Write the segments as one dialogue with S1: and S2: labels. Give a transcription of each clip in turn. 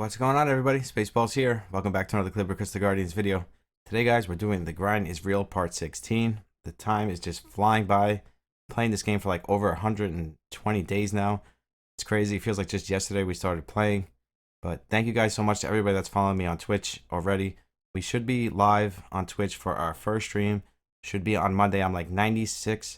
S1: What's going on, everybody? SpaceBallz here. Welcome back to another Clipper Crystal Guardians video. Today, guys, we're doing The Grind is Real Part 16. The time is just flying by. Playing this game for like over 120 days now. It's crazy. It feels like just yesterday we started playing. But thank you guys so much to everybody that's following me on Twitch already. We should be live on Twitch for our first stream. Should be on Monday. I'm like 96%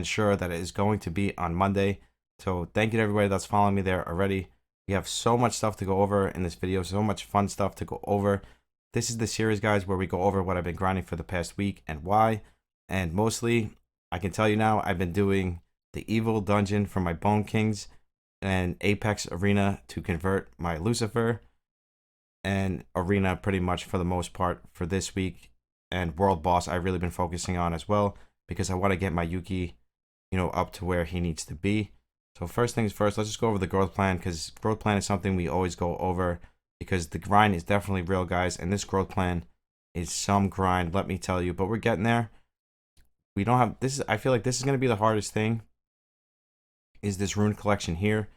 S1: sure that it is going to be on Monday. So thank you to everybody that's following me there already. We have so much stuff to go over in this video, so much fun stuff to go over. This is the series, guys, where we go over what I've been grinding for the past week and why. And mostly, I can tell you now, I've been doing the evil dungeon for my Bone Kings and Apex Arena to convert my Lucifer, and Arena pretty much for the most part for this week. And World Boss I've really been focusing on as well, because I want to get my Yuki, up to where he needs to be. So first things first, let's just go over the growth plan, because growth plan is something we always go over, because the grind is definitely real, guys, and this growth plan is some grind, let me tell you. But we're getting there. We don't have this. I feel like this is going to be the hardest thing, is this rune collection here,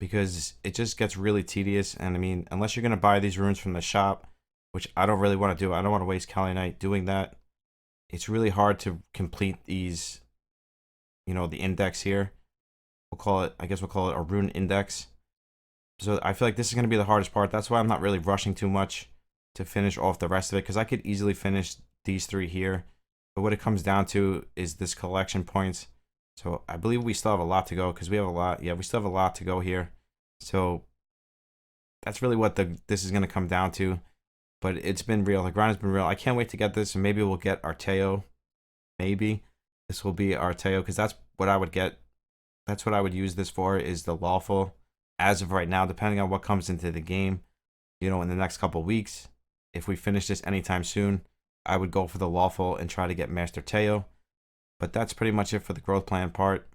S1: because it just gets really tedious. And I mean, unless you're going to buy these runes from the shop, which I don't really want to do. I don't want to waste Kali Night doing that. It's really hard to complete these, the index here. I guess we'll call it a rune index. So I feel like this is going to be the hardest part. That's why I'm not really rushing too much to finish off the rest of it, because I could easily finish these three here. But what it comes down to is this collection points. So I believe we still have a lot to go, because we have a lot. Yeah, we still have a lot to go here. So that's really what this is going to come down to. But it's been real. The grind has been real. I can't wait to get this, and maybe we'll get Arteo. Maybe this will be Arteo, because that's what I would get. That's what I would use this for, is the lawful, as of right now, depending on what comes into the game, in the next couple weeks. If we finish this anytime soon, I would go for the lawful and try to get Master Teo. But that's pretty much it for the growth plan part.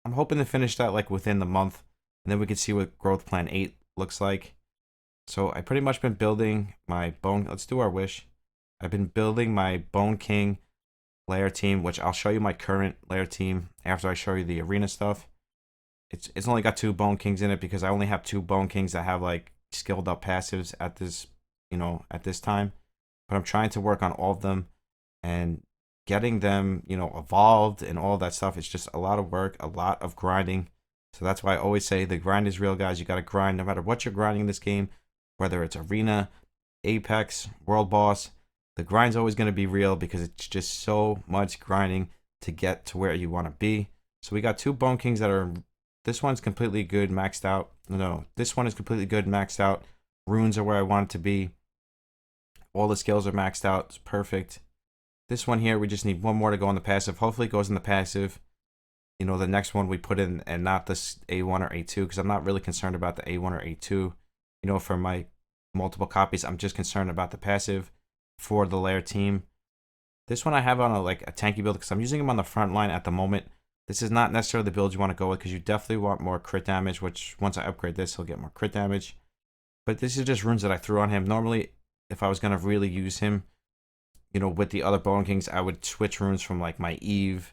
S1: I'm hoping to finish that like within the month, and then we can see what growth plan 8 looks like. So I pretty much been building my bone. Let's do our wish. I've been building my Bone King lair team, which I'll show you my current lair team after I show you the arena stuff. It's only got 2 Bone Kings in it, because I only have 2 Bone Kings that have like skilled up passives at this, at this time. But I'm trying to work on all of them and getting them, evolved and all that stuff. It's just a lot of work, a lot of grinding. So that's why I always say the grind is real, guys. You got to grind no matter what you're grinding in this game, whether it's Arena, Apex, World Boss. The grind's always going to be real, because it's just so much grinding to get to where you want to be. So we got 2 Bone Kings that are... This one's completely good, maxed out. No, this one is completely good, maxed out. Runes are where I want it to be. All the skills are maxed out. It's perfect. This one here, we just need one more to go in the passive. Hopefully it goes in the passive. The next one we put in, and not this A1 or A2, because I'm not really concerned about the A1 or A2. For my multiple copies, I'm just concerned about the passive for the lair team. This one I have on a tanky build, because I'm using him on the front line at the moment. This is not necessarily the build you want to go with, because you definitely want more crit damage, which once I upgrade this, he'll get more crit damage. But this is just runes that I threw on him. Normally, if I was going to really use him, with the other Bone Kings, I would switch runes from like my Eve.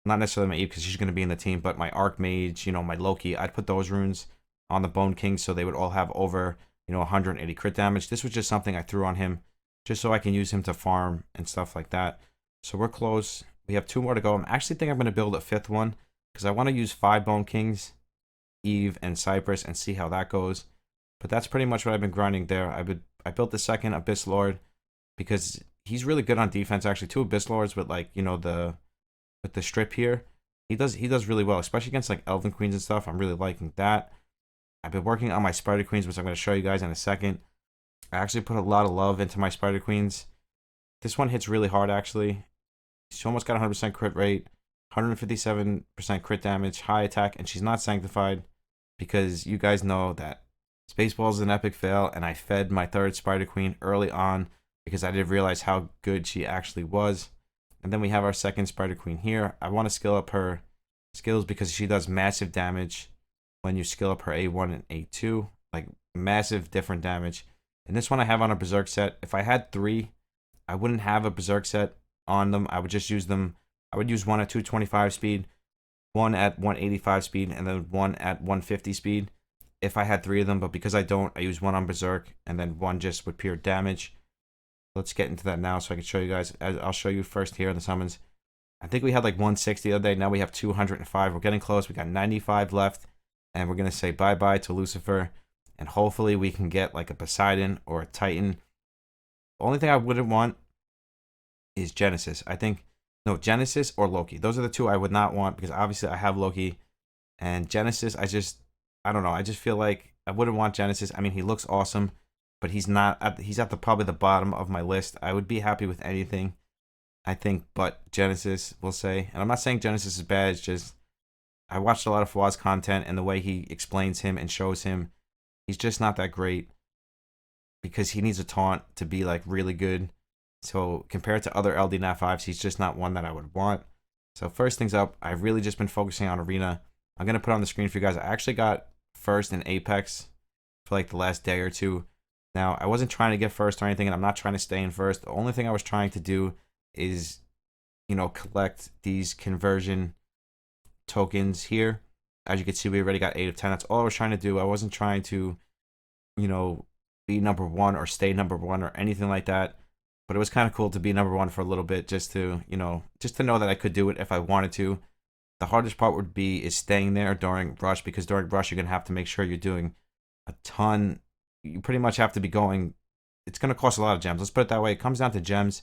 S1: Not necessarily my Eve, because she's going to be in the team, but my Archmage, my Loki. I'd put those runes on the Bone Kings, so they would all have over, 180 crit damage. This was just something I threw on him, just so I can use him to farm and stuff like that. So we're close. We have 2 more to go. I actually think I'm going to build a 5th one, because I want to use 5 Bone Kings, Eve, and Cypress, and see how that goes. But that's pretty much what I've been grinding there. I built the 2nd Abyss Lord, because he's really good on defense. Actually, 2 Abyss Lords with with the strip here. He does really well, especially against like Elven Queens and stuff. I'm really liking that. I've been working on my Spider Queens, which I'm going to show you guys in a second. I actually put a lot of love into my Spider Queens. This one hits really hard, actually. She almost got 100% crit rate, 157% crit damage, high attack, and she's not sanctified, because you guys know that SpaceBallz is an epic fail, and I fed my 3rd Spider Queen early on, because I didn't realize how good she actually was. And then we have our 2nd Spider Queen here. I want to skill up her skills, because she does massive damage when you skill up her A1 and A2, like massive different damage. And this one I have on a Berserk set. If I had 3, I wouldn't have a Berserk set on them. I would just use them. I would use one at 225 speed, one at 185 speed, and then one at 150 speed. if I had 3 of them, but because I don't, I use 1 on Berserk and then 1 just with pure damage. Let's get into that now so I can show you guys. I'll show you first here in the summons. I think we had like 160 the other day. Now we have 205. We're getting close. We got 95 left. And we're going to say bye-bye to Lucifer. And hopefully we can get like a Poseidon or a Titan. The only thing I wouldn't want is Genesis. I think, no, Genesis or Loki. Those are the 2 I would not want because obviously I have Loki. And Genesis, I don't know. I just feel like I wouldn't want Genesis. I mean, he looks awesome, but he's not, he's at the probably the bottom of my list. I would be happy with anything, I think, but Genesis, we'll say. And I'm not saying Genesis is bad. It's just, I watched a lot of Fawaz content, and the way he explains him and shows him, he's just not that great because he needs a taunt to be like really good. So compared to other LD Nat 5s, he's just not one that I would want. So first things up, I've really just been focusing on Arena. I'm going to put on the screen for you guys. I actually got first in Apex for like the last day or 2. Now, I wasn't trying to get first or anything, and I'm not trying to stay in first. The only thing I was trying to do is, you know, collect these conversion tokens here. As you can see, we already got 8 of 10. That's all I was trying to do. I wasn't trying to, you know, be number 1 or stay number 1 or anything like that. But it was kind of cool to be number 1 for a little bit, just to, you know, just to know that I could do it if I wanted to. The hardest part would be is staying there during rush, because during rush you're gonna have to make sure you're doing a ton. You pretty much have to be going. It's gonna cost a lot of gems. Let's put it that way. It comes down to gems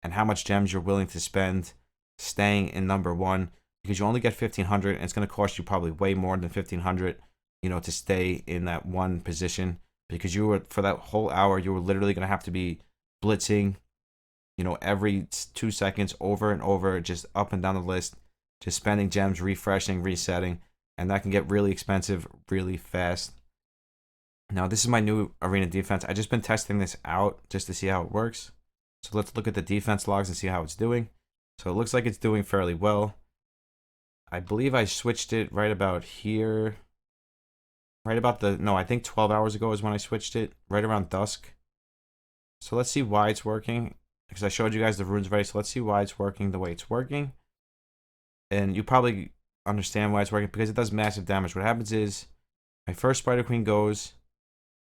S1: and how much gems you're willing to spend staying in number 1, because you only get 1,500, and it's gonna cost you probably way more than 1,500, you know, to stay in that 1 position, because you were, for that whole hour, you were literally gonna have to be blitzing, you know, every 2 seconds over and over, just up and down the list, just spending gems, refreshing, resetting, and that can get really expensive really fast. Now, this is my new arena defense. I've just been testing this out just to see how it works. So let's look at the defense logs and see how it's doing. So it looks like it's doing fairly well. I believe I switched it right about here. Right about I think 12 hours ago is when I switched it, right around dusk. So let's see why it's working, because I showed you guys the runes already. So let's see why it's working the way it's working. And you probably understand why it's working, because it does massive damage. What happens is, my first Spider Queen goes,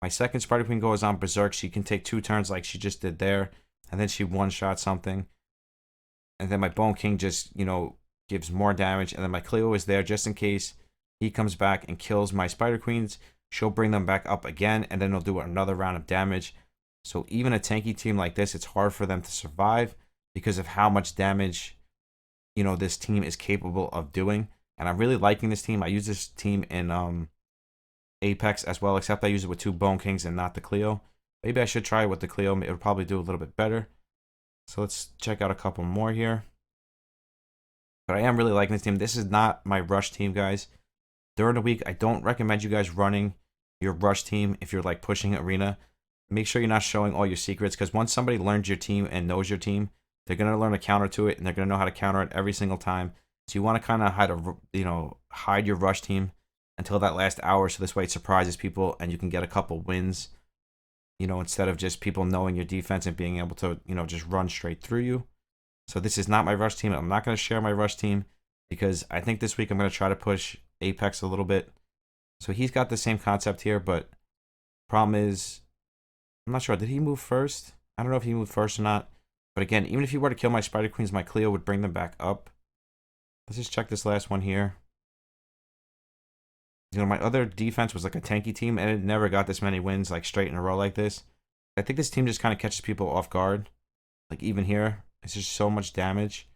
S1: my second Spider Queen goes on Berserk. She can take 2 turns like she just did there, and then she one-shot something. And then my Bone King just, you know, gives more damage. And then my Cleo is there just in case he comes back and kills my Spider Queens. She'll bring them back up again, and then they'll do another round of damage. So even a tanky team like this, it's hard for them to survive because of how much damage, you know, this team is capable of doing. And I'm really liking this team. I use this team in Apex as well, except I use it with 2 Bone Kings and not the Cleo. Maybe I should try it with the Cleo. It would probably do a little bit better. So let's check out a couple more here. But I am really liking this team. This is not my rush team, guys. During the week, I don't recommend you guys running your rush team if you're like pushing arena. Make sure you're not showing all your secrets, because once somebody learns your team and knows your team, they're going to learn a counter to it, and they're going to know how to counter it every single time. So you want to kind of hide your rush team until that last hour, so this way it surprises people and you can get a couple wins, you know, instead of just people knowing your defense and being able to, you know, just run straight through you. So this is not my rush team. I'm not going to share my rush team because I think this week I'm going to try to push Apex a little bit. So he's got the same concept here, but problem is, I'm not sure. Did he move first? I don't know if he moved first or not. But again, even if he were to kill my Spider Queens, my Cleo would bring them back up. Let's just check this last one here. You know, my other defense was like a tanky team, and it never got this many wins like straight in a row like this. I think this team just kind of catches people off guard. Like even here, it's just so much damage.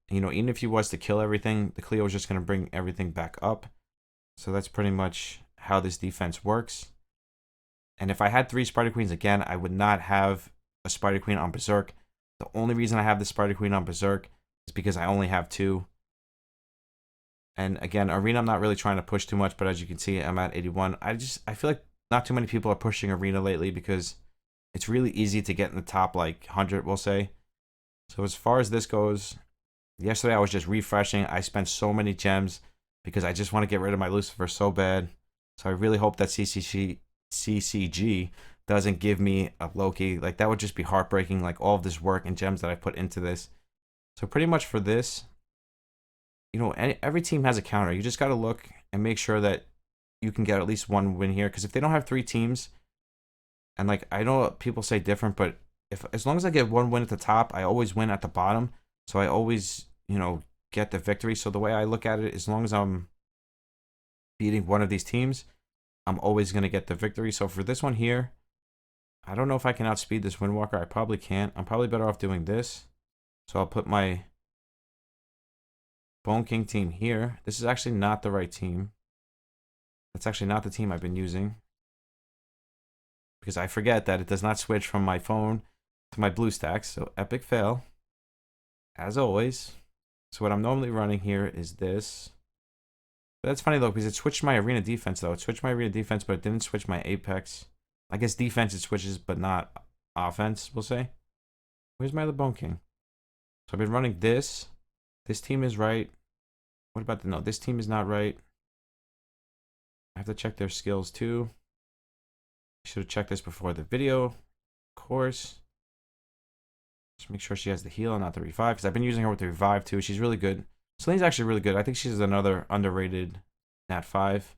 S1: You know, even if he was to kill everything, the Cleo was just going to bring everything back up. So that's pretty much how this defense works. And if I had 3 Spider Queens again, I would not have a Spider Queen on Berserk. The only reason I have the Spider Queen on Berserk is because I only have 2. And again, Arena, I'm not really trying to push too much, but as you can see, I'm at 81. I feel like not too many people are pushing Arena lately because it's really easy to get in the top like 100, we'll say. So as far as this goes, yesterday I was just refreshing. I spent so many gems because I just want to get rid of my Lucifer so bad. So I really hope that CCG doesn't give me a Loki. Like, that would just be heartbreaking, like all of this work and gems that I put into this. So pretty much for this, you know, every team has a counter. You just got to look and make sure that you can get at least one win here. Because if they don't have 3 teams, and like I know people say different, but as long as I get one win at the top, I always win at the bottom. So I always, you know, get the victory. So the way I look at it, as long as I'm beating one of these teams, I'm always going to get the victory. So for this one here, I don't know if I can outspeed this Windwalker. I probably can't. I'm probably better off doing this. So I'll put my Bone King team here. This is actually not the right team. That's actually not the team I've been using, because I forget that it does not switch from my phone to my BlueStacks. So epic fail, as always. So what I'm normally running here is this. But that's funny though, because it switched my arena defense though. It switched my arena defense, but it didn't switch my Apex. I guess defense it switches, but not offense, we'll say. Where's my other Bone King? So I've been running this. This team is right. What about the... No, this team is not right. I have to check their skills too. I should have checked this before the video. Of course. Just make sure she has the heal and not the revive, because I've been using her with the revive too. She's really good. Celine's actually really good. I think she's another underrated Nat 5.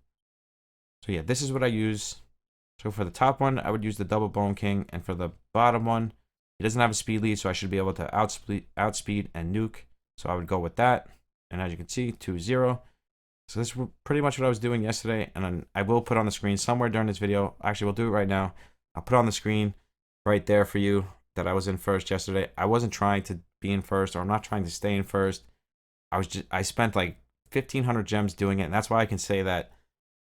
S1: So yeah, this is what I use. So for the top one, I would use the double Bone King. And for the bottom one, he doesn't have a speed lead, so I should be able to outspeed and nuke. So I would go with that. And as you can see, 2-0. So this is pretty much what I was doing yesterday. And then I will put on the screen somewhere during this video. Actually, we'll do it right now. I'll put on the screen right there for you that I was in first yesterday. I wasn't trying to be in first, or I'm not trying to stay in first. I spent like 1,500 gems doing it. And that's why I can say that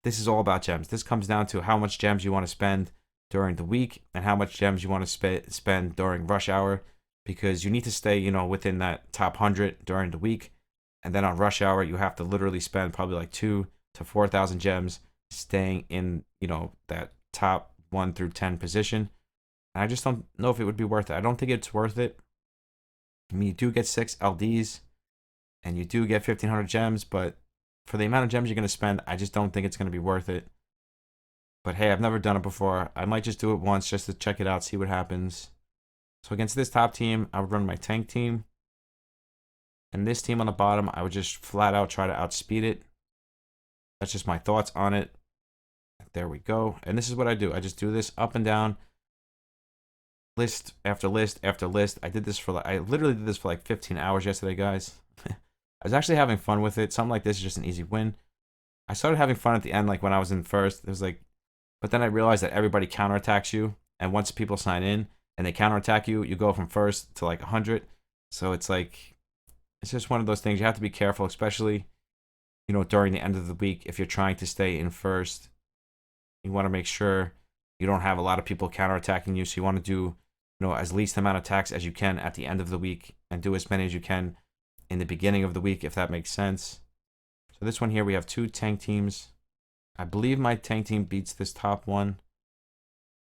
S1: this is all about gems. This comes down to how much gems you want to spend during the week and how much gems you want to spend during rush hour, because you need to stay, you know, within that top 100 during the week. And then on rush hour, you have to literally spend probably like 2,000 to 4,000 gems staying in, you know, that top 1 through 10 position. And I just don't know if it would be worth it. I don't think it's worth it. I mean, you do get 6 LDs and you do get 1,500 gems, but for the amount of gems you're going to spend, I just don't think it's going to be worth it. But hey, I've never done it before. I might just do it once just to check it out, see what happens. So against this top team, I would run my tank team. And this team on the bottom, I would just flat out try to outspeed it. That's just my thoughts on it. There we go. And this is what I do. I just do this up and down. List after list after list. I literally did this for like 15 hours yesterday, guys. I was actually having fun with it. Something like this is just an easy win. I started having fun at the end, like when I was in first. It was like, but then I realized that everybody counterattacks you. And once people sign in and they counterattack you, you go from first to like 100. So it's like, it's just one of those things. You have to be careful, especially, you know, during the end of the week. If you're trying to stay in first, you want to make sure you don't have a lot of people counterattacking you. So you want to do, you know, as least amount of attacks as you can at the end of the week and do as many as you can in the beginning of the week, if that makes sense. So this one here, we have 2 tank teams. I believe my tank team beats this top one.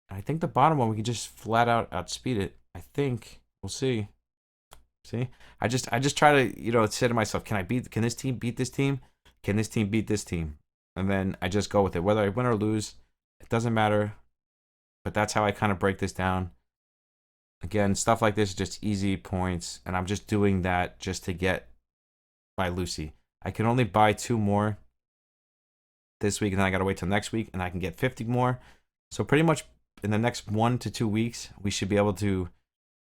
S1: And I think the bottom one, we can just flat out outspeed it. I think. We'll see. See? I just try to, you know, say to myself, can this team beat this team? Can this team beat this team? And then I just go with it. Whether I win or lose, it doesn't matter. But that's how I kind of break this down. Again, stuff like this is just easy points. And I'm just doing that just to get by Lucy. I can only buy 2 more this week, and then I got to wait till next week, and I can get 50 more. So pretty much in the next 1 to 2 weeks, we should be able to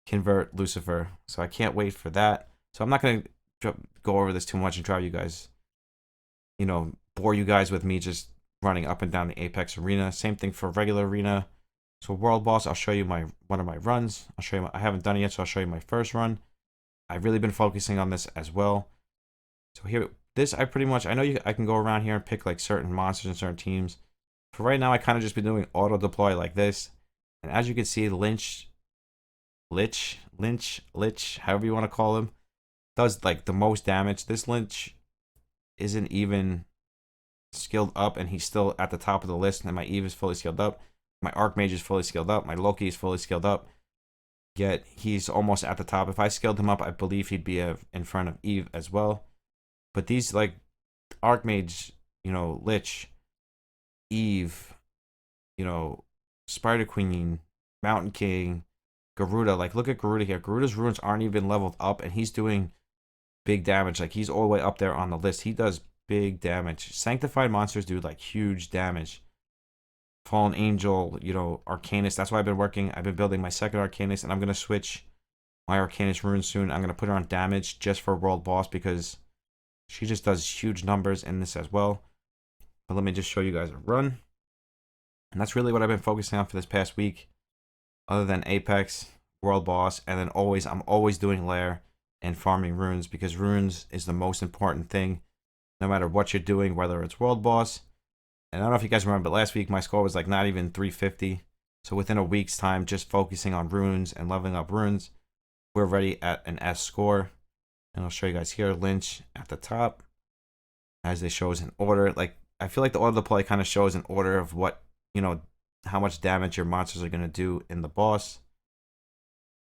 S1: convert Lucifer. So I can't wait for that. So I'm not going to go over this too much and try you guys, you know, bore you guys with me just running up and down the Apex arena. Same thing for regular arena. So World Boss, I'll show you one of my runs. I'll show you I haven't done it yet, so I'll show you my first run. I've really been focusing on this as well. So here, I know I can go around here and pick like certain monsters and certain teams. For right now, I kind of just been doing auto deploy like this. And as you can see, Lich, however you want to call him, does like the most damage. This Lich isn't even skilled up, and he's still at the top of the list. And my Eve is fully skilled up. My Archmage is fully skilled up. My Loki is fully skilled up. Yet he's almost at the top. If I skilled him up, I believe he'd be in front of Eve as well. But these like Archmage, you know, Lich, Eve, you know, Spider Queen, Mountain King, Garuda. Like, look at Garuda here. Garuda's runes aren't even leveled up, and he's doing big damage. Like, he's all the way up there on the list. He does big damage. Sanctified monsters do like huge damage. Fallen Angel, you know, Arcanist. That's why I've been building my second Arcanist, and I'm gonna switch my Arcanist rune soon. I'm gonna put her on damage just for World Boss because she just does huge numbers in this as well. But let me just show you guys a run. And that's really what I've been focusing on for this past week. Other than Apex, World Boss, and then I'm always doing lair and farming runes because runes is the most important thing no matter what you're doing, whether it's World Boss. And I don't know if you guys remember, but last week my score was like not even 350. So within a week's time, just focusing on runes and leveling up runes, we're already at an S score. And I'll show you guys here, Lynch at the top, as they shows in order. Like, I feel like the order of the play kind of shows an order of what, you know, how much damage your monsters are going to do in the boss.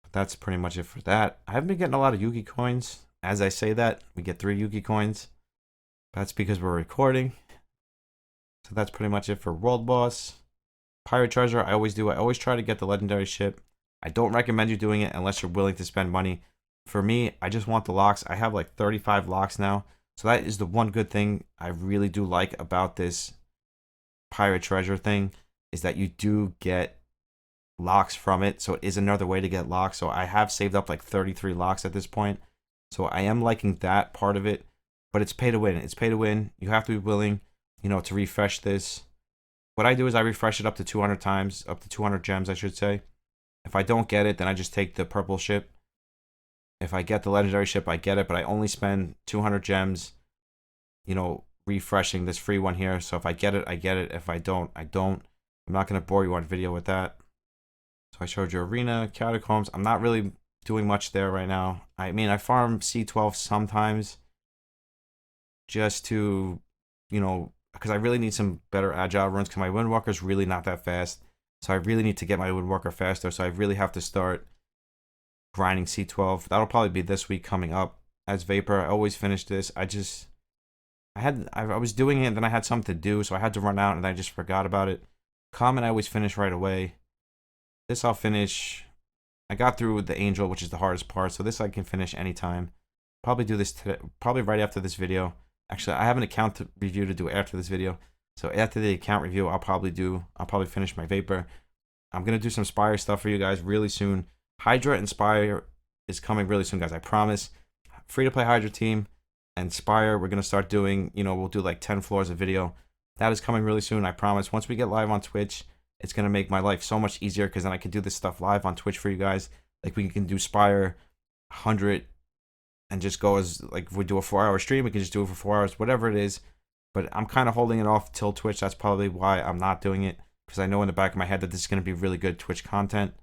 S1: But that's pretty much it for that. I haven't been getting a lot of Yuki coins. As I say that, we get 3 Yuki coins. That's because we're recording. So that's pretty much it for World Boss. Pirate Treasure, I always do. I always try to get the legendary ship. I don't recommend you doing it unless you're willing to spend money. For me, I just want the locks. I have like 35 locks now. So that is the one good thing I really do like about this Pirate Treasure thing, is that you do get locks from it. So it is another way to get locks. So I have saved up like 33 locks at this point. So I am liking that part of it. But it's pay to win. It's pay to win. You have to be willing, you know, to refresh this. What I do is I refresh it up to 200 times, up to 200 gems, I should say. If I don't get it, then I just take the purple ship. If I get the legendary ship, I get it, but I only spend 200 gems, you know, refreshing this free one here. So if I get it, I get it. If I don't, I don't. I'm not going to bore you on video with that. So I showed you Arena, Catacombs. I'm not really doing much there right now. I mean, I farm C12 sometimes just to, you know, because I really need some better agile runs because my Windwalker is really not that fast. So I really need to get my Windwalker faster. So I really have to start grinding C12. That'll probably be this week coming up. As Vapor, I always finish this. I was doing it and then I had something to do, so I had to run out and I just forgot about it. Common I always finish right away. This I'll finish. I got through the Angel, which is the hardest part, so this I can finish anytime. Probably do this today, probably right after this video. Actually, I have an account review to do after this video. So after the account review, I'll probably finish my Vapor. I'm going to do some Spire stuff for you guys really soon. Hydra and Spire is coming really soon, guys. I promise. Free to play Hydra team and Spire, we're going to start doing, you know, we'll do like 10 floors of video. That is coming really soon, I promise. Once we get live on Twitch, it's going to make my life so much easier because then I can do this stuff live on Twitch for you guys. Like we can do Spire 100 and just go as, like, if we do a 4-hour stream, we can just do it for 4 hours, whatever it is. But I'm kind of holding it off till Twitch. That's probably why I'm not doing it, because I know in the back of my head that this is going to be really good Twitch content.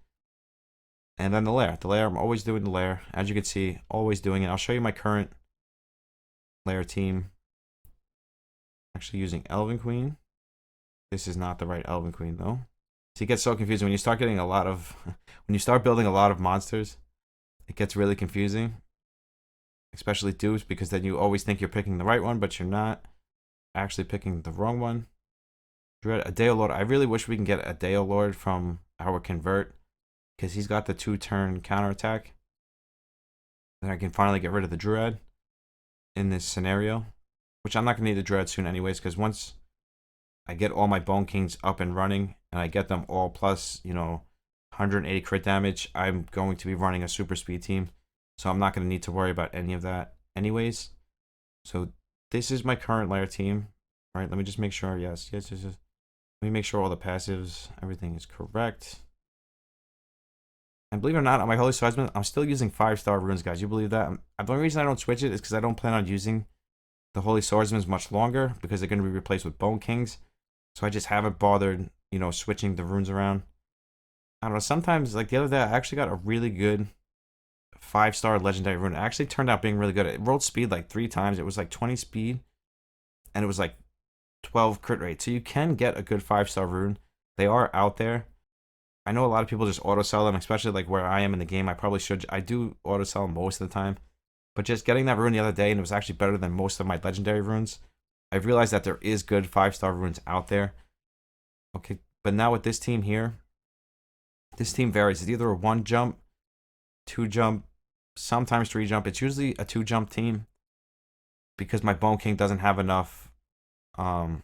S1: And then the lair. The lair, I'm always doing the lair. As you can see, always doing it. I'll show you my current lair team. Actually using Elven Queen. This is not the right Elven Queen, though. So it gets so confusing. When you start getting a lot of... when you start building a lot of monsters, it gets really confusing. Especially dupes, because then you always think you're picking the right one, but you're not. Actually picking the wrong one. Dread, Adeo Lord. I really wish we can get Adeo Lord from our convert, because he's got the 2-turn counterattack. Then I can finally get rid of the Druid in this scenario, which I'm not going to need the Druid soon anyways, because once I get all my Bone Kings up and running, and I get them all plus, you know, 180 crit damage, I'm going to be running a super speed team, so I'm not going to need to worry about any of that anyways. So this is my current lair team. All right, let me just make sure. Yes. Let me make sure all the passives, everything is correct. And believe it or not, on my Holy Swordsman, I'm still using 5-star runes, guys. You believe that? The only reason I don't switch it is because I don't plan on using the Holy Swordsmans much longer, because they're going to be replaced with Bone Kings. So I just haven't bothered, you know, switching the runes around. I don't know. Sometimes, like the other day, I actually got a really good 5-star legendary rune. It actually turned out being really good. It rolled speed like 3 times. It was like 20 speed, and it was like 12 crit rate. So you can get a good 5-star rune. They are out there. I know a lot of people just auto sell them, especially like where I am in the game. I probably should. I do auto sell them most of the time. But just getting that rune the other day, and it was actually better than most of my legendary runes. I've realized that there is good 5-star runes out there. Okay, but now with this team here, this team varies. It's either a 1-jump, 2-jump, sometimes 3-jump. It's usually a 2-jump team. because my Bone King doesn't have enough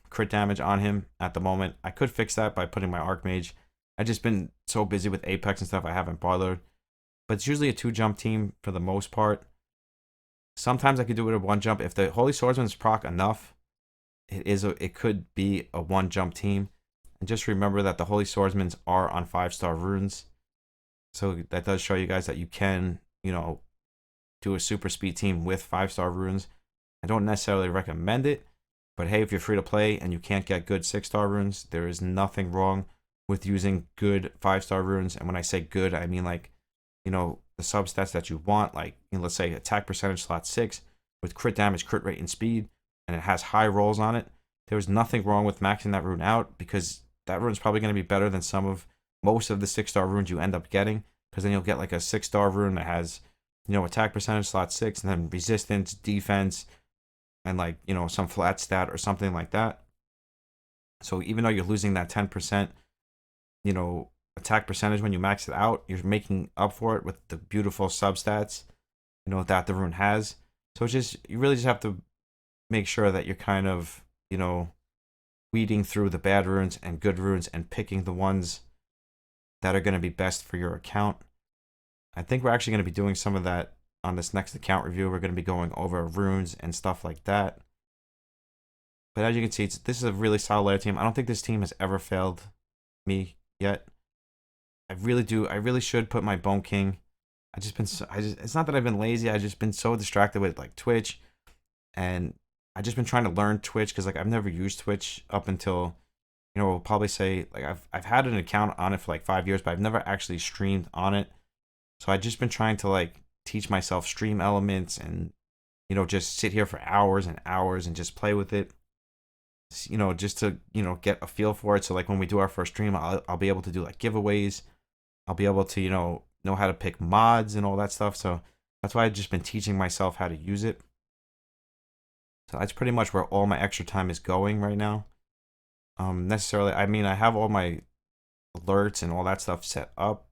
S1: crit damage on him at the moment. I could fix that by putting my Archmage. I've just been so busy with Apex and stuff, I haven't bothered. But it's usually a 2-jump team for the most part. Sometimes I could do it a 1-jump. If the Holy Swordsman's proc enough, it could be a 1-jump team. And just remember that the Holy Swordsmans are on 5-star runes. So that does show you guys that you can, you know, do a super speed team with 5-star runes. I don't necessarily recommend it, but hey, if you're free to play and you can't get good 6-star runes, there is nothing wrong with using good 5-star runes. And when I say good, I mean like, you know, the substats that you want, like, you know, let's say attack percentage slot 6 with crit damage, crit rate, and speed, and it has high rolls on it. There's nothing wrong with maxing that rune out, because that rune's probably going to be better than most of the 6-star runes you end up getting, because then you'll get like a 6-star rune that has, you know, attack percentage slot 6 and then resistance, defense, and like, you know, some flat stat or something like that. So even though you're losing that 10%, you know, attack percentage when you max it out, you're making up for it with the beautiful substats, you know, that the rune has. So it's just, you really just have to make sure that you're kind of, you know, weeding through the bad runes and good runes and picking the ones that are going to be best for your account. I think we're actually going to be doing some of that on this next account review. We're going to be going over runes and stuff like that. But as you can see, this is a really solid lair team. I don't think this team has ever failed me yet. I really should put my Bone King. It's not that I've been lazy. I've just been so distracted with like Twitch, and I've just been trying to learn Twitch, because like I've never used Twitch up until, you know, we'll probably say like I've had an account on it for like 5 years, but I've never actually streamed on it. So I've just been trying to like teach myself stream elements and, you know, just sit here for hours and hours and just play with it, you know, just to, you know, get a feel for it. So like when we do our first stream, I'll be able to do like giveaways. I'll be able to, you know how to pick mods and all that stuff. So that's why I've just been teaching myself how to use it. So that's pretty much where all my extra time is going right now. Necessarily, I mean, I have all my alerts and all that stuff set up.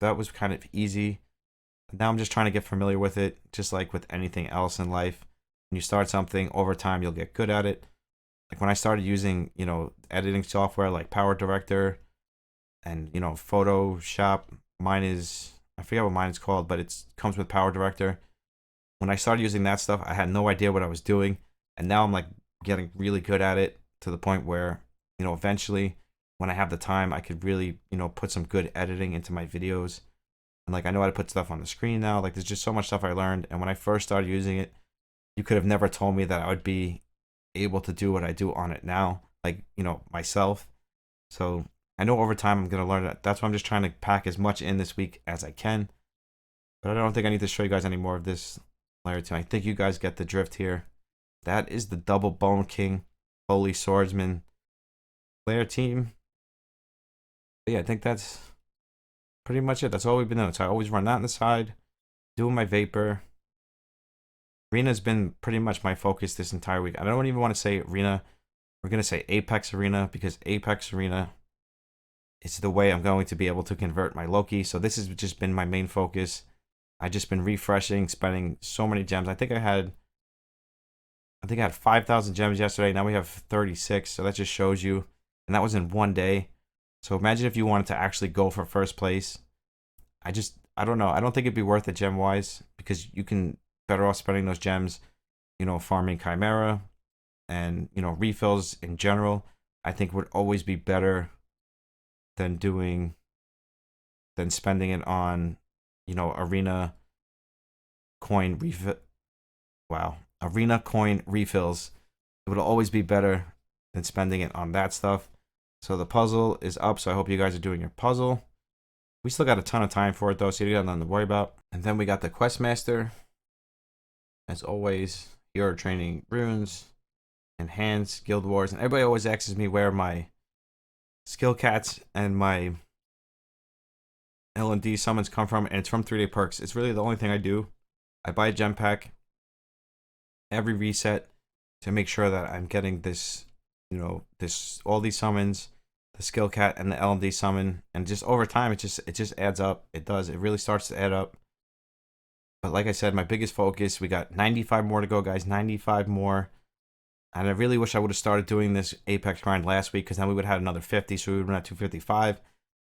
S1: That was kind of easy. Now I'm just trying to get familiar with it, just like with anything else in life. When you start something, over time you'll get good at it. Like when I started using, you know, editing software like Power Director and, you know, Photoshop, I forget what mine is called, but it comes with Power Director. When I started using that stuff, I had no idea what I was doing, and now I'm like getting really good at it, to the point where, you know, eventually when I have the time, I could really, you know, put some good editing into my videos. And like I know how to put stuff on the screen now. Like there's just so much stuff I learned, and when I first started using it, you could have never told me that I would be able to do what I do on it now, like, you know, myself. So I know over time I'm going to learn that. That's why I'm just trying to pack as much in this week as I can. But I don't think I need to show you guys any more of this lair team. I think you guys get the drift here. That is the double Bone King, Holy Swordsman lair team. But yeah, I think that's pretty much it. That's all we've been doing. So I always run that on the side, doing my Vapor. Arena's been pretty much my focus this entire week. I don't even want to say Arena. We're going to say Apex Arena, because Apex Arena is the way I'm going to be able to convert my Loki. So this has just been my main focus. I've just been refreshing, spending so many gems. I think I had 5,000 gems yesterday. Now we have 36. So that just shows you. And that was in one day. So imagine if you wanted to actually go for first place. I don't know. I don't think it'd be worth it gem-wise, because you can better off spending those gems, you know, farming Chimera and, you know, refills in general. I think would always be better than spending it on, you know, arena coin refills. It would always be better than spending it on that stuff. So the puzzle is up, so I hope you guys are doing your puzzle. We still got a ton of time for it though, so you got nothing to worry about. And then we got the Questmaster. As always, here are training runes, enhance, guild wars, and everybody always asks me where my skill cats and my L&D summons come from, and it's from 3-day perks. It's really the only thing I do. I buy a gem pack every reset to make sure that I'm getting this, you know, all these summons, the skill cat and the L&D summon, and just over time it just adds up. It does. It really starts to add up. But like I said, my biggest focus, we got 95 more to go, guys. 95 more. And I really wish I would have started doing this Apex grind last week, because then we would have had another 50, so we would have been at 255.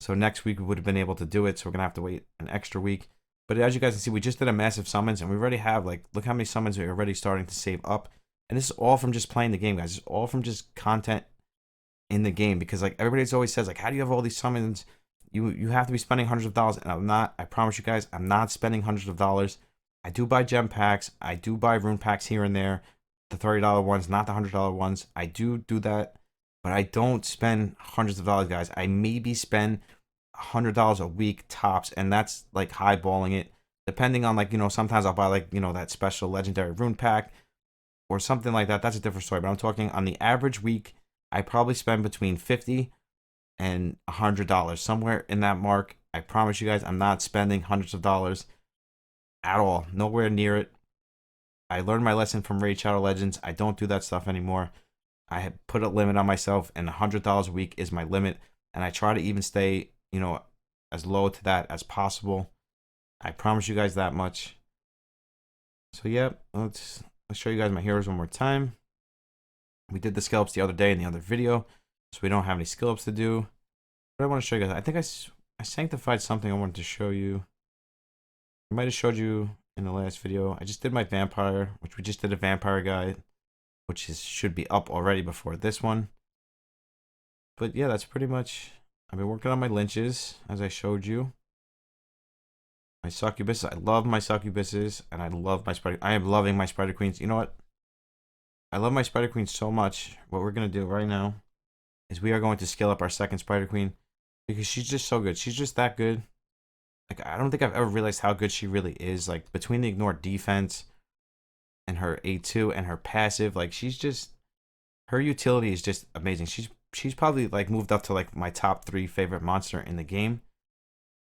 S1: So next week we would have been able to do it, so we're going to have to wait an extra week. But as you guys can see, we just did a massive summons, and we already have, like, look how many summons we're already starting to save up. And this is all from just playing the game, guys. It's all from just content in the game, because, like, everybody's always says, like, how do you have all these summons? You have to be spending hundreds of dollars, and I'm not. I promise you guys, I'm not spending hundreds of dollars. I do buy gem packs. I do buy rune packs here and there. The $30 ones, not the $100 ones. I do that, but I don't spend hundreds of dollars, guys. I maybe spend $100 a week tops, and that's like highballing it. Depending on, like, you know, sometimes I'll buy, like, you know, that special legendary rune pack or something like that. That's a different story. But I'm talking on the average week, I probably spend between $50 and $100, somewhere in that mark. I promise you guys, I'm not spending hundreds of dollars at all. Nowhere near it. I learned my lesson from Raid Shadow Legends. I don't do that stuff anymore. I have put a limit on myself, and $100 a week is my limit. And I try to even stay, you know, as low to that as possible. I promise you guys that much. So yeah, let's show you guys my heroes one more time. We did the skill ups the other day in the other video, so we don't have any skill ups to do. But I want to show you guys. I think I sanctified something I wanted to show you. I might have showed you in the last video. I just did my vampire, which we just did a vampire guide, which should be up already before this one. But yeah, that's pretty much. I've been working on my lynches, as I showed you. My succubuses. I love my succubuses, and I love my spider. I am loving my spider queens. You know what? I love my spider queens so much. What we're gonna do right now is we are going to skill up our second spider queen, because she's just so good. She's just that good. Like, I don't think I've ever realized how good she really is. Like, between the ignore defense and her A2 and her passive, like, she's just, her utility is just amazing. She's probably, like, moved up to, like, my top 3 favorite monster in the game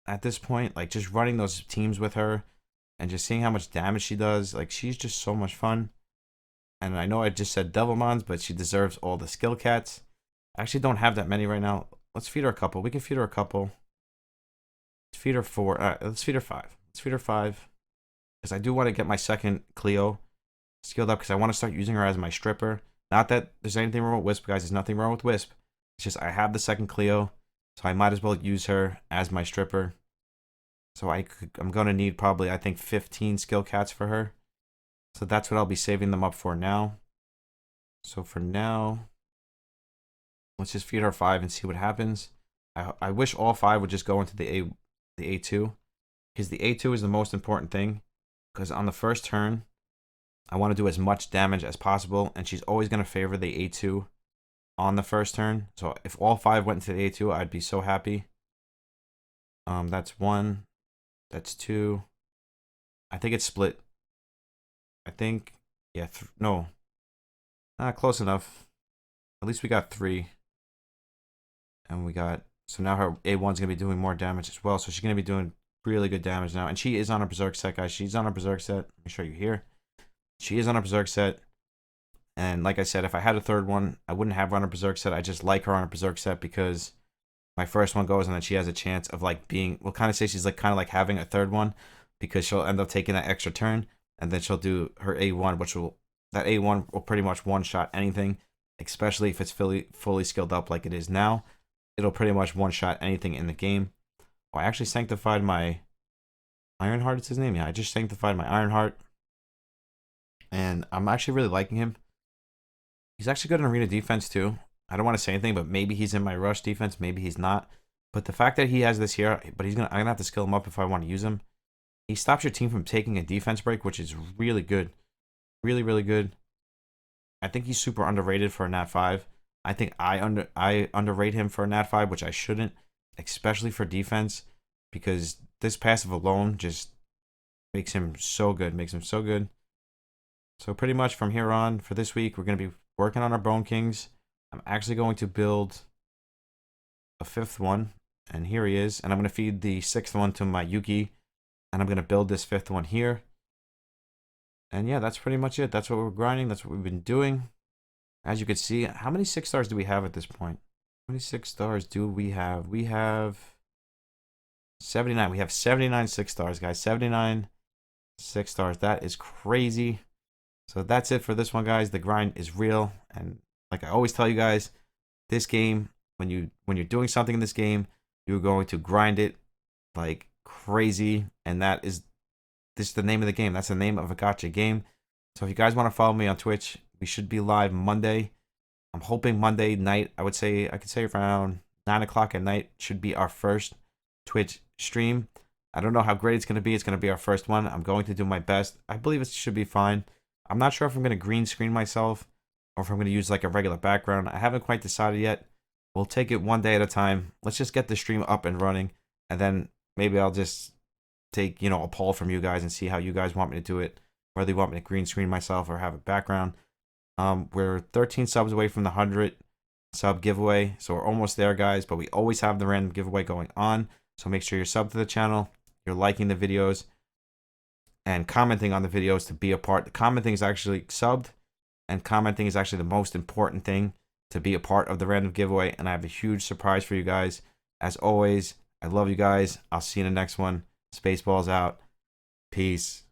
S1: at this point. Like, just running those teams with her and just seeing how much damage she does. Like, she's just so much fun. And I know I just said Devilmons, but she deserves all the skill cats. I actually don't have that many right now. Let's feed her a couple. We can feed her a couple. Let's feed her 4. Let's feed her 5. Let's feed her 5. Because I do want to get my second Cleo skilled up, because I want to start using her as my stripper. Not that there's anything wrong with Wisp, guys. There's nothing wrong with Wisp. It's just I have the second Cleo, so I might as well use her as my stripper. So I'm going to need probably, I think, 15 skill cats for her. So that's what I'll be saving them up for now. So for now, let's just feed her 5 and see what happens. I wish all 5 would just go into the A2, because the A2 is the most important thing. Because on the first turn, I want to do as much damage as possible, and she's always going to favor the A2 on the first turn. So if all 5 went into the A2, I'd be so happy. That's 1. That's 2. I think it's split. I think, yeah, no. Close enough. At least we got 3. And we got, so now her A1's going to be doing more damage as well. So she's going to be doing really good damage now. And she is on a Berserk set, guys. She's on a Berserk set. Let me show you here. She is on a Berserk set. And like I said, if I had a third one, I wouldn't have her on a Berserk set. I just like her on a Berserk set, because my first one goes and then she has a chance of, like, being, we'll kind of say she's like kind of like having a third one, because she'll end up taking that extra turn, and then she'll do her A1, which will, that A1 will pretty much one-shot anything, especially if it's fully skilled up like it is now. It'll pretty much one-shot anything in the game. Oh, I actually sanctified my Ironheart, it's his name. Yeah, I just sanctified my Ironheart. And I'm actually really liking him. He's actually good in arena defense too. I don't want to say anything, but maybe he's in my rush defense, maybe he's not. But the fact that he has this here, but I'm gonna have to skill him up if I want to use him. He stops your team from taking a defense break, which is really good. Really, really good. I think he's super underrated for a Nat 5. I think I underrate him for a Nat 5, which I shouldn't, especially for defense, because this passive alone just makes him so good. Makes him so good. So pretty much from here on, for this week, we're going to be working on our Bone Kings. I'm actually going to build a 5th one, and here he is. And I'm going to feed the 6th one to my Yuki, and I'm going to build this 5th one here. And yeah, that's pretty much it. That's what we're grinding. That's what we've been doing. As you can see, how many 6 stars do we have at this point? How many 6 stars do we have? We have 79. We have 79 6 stars, guys. 79. 6 stars. That is crazy. So that's it for this one, guys. The grind is real, and like I always tell you guys, this game, when you're doing something in this game, you're going to grind it like crazy, and this is the name of the game. That's the name of a gacha game. So if you guys want to follow me on Twitch, we should be live Monday. I'm hoping Monday night. I could say around 9 o'clock at night should be our first Twitch stream. I don't know how great it's going to be. It's going to be our first one. I'm going to do my best. I believe it should be fine. I'm not sure if I'm going to green screen myself or if I'm going to use like a regular background. I haven't quite decided yet. We'll take it one day at a time. Let's just get the stream up and running, and then maybe I'll just take, a poll from you guys and see how you guys want me to do it, whether you want me to green screen myself or have a background. We're 13 subs away from the 100 sub giveaway, so we're almost there, guys, but we always have the random giveaway going on. So make sure you're subbed to the channel, you're liking the videos, and commenting on the videos to be a part. The commenting is actually subbed, and commenting is actually the most important thing to be a part of the random giveaway. And I have a huge surprise for you guys. As always, I love you guys. I'll see you in the next one. SpaceBallz out. Peace.